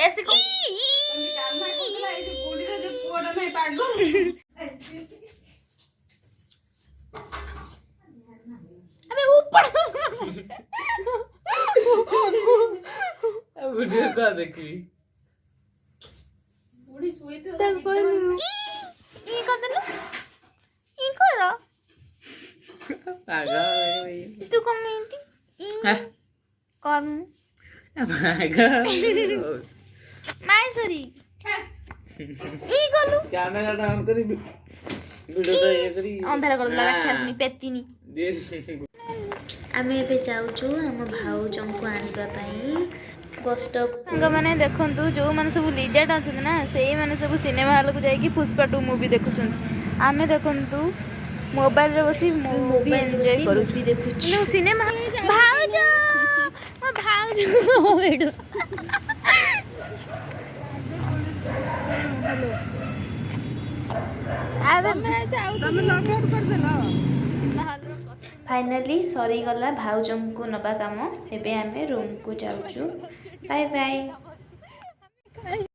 ऐसे को अबे ऊपर वीडियो का देखी बुढ़ी सोई तो कोई नहीं ई कर देना ई करो आगा तू कमेंटी हां कर आगा माय सॉरी ई कलु कैमरा डाउन करी वीडियो तो ये करी अंधारा कर राक्षसनी पेतिनी दे आमे एबे जाउछु हम भाउजंकु आनिबा पई बस स्टॉप संग माने देखंतु जो माने सब लिजेट अछन ना सेही माने सब सिनेमा हॉल को जाई कि पुष्पा 2 मूवी देखुछन आमे देखंतु मोबाइल रे बसी मूवी एन्जॉय करू भी देखुछु नो सिनेमा हॉल भाउज ओ भाउज बेडो आबे मैं जाउ तुम लॉग आउट कर देला फाइनली सरी गला भाउजम को नबा काम एबे आमे रूम को जाउछु बाय बाय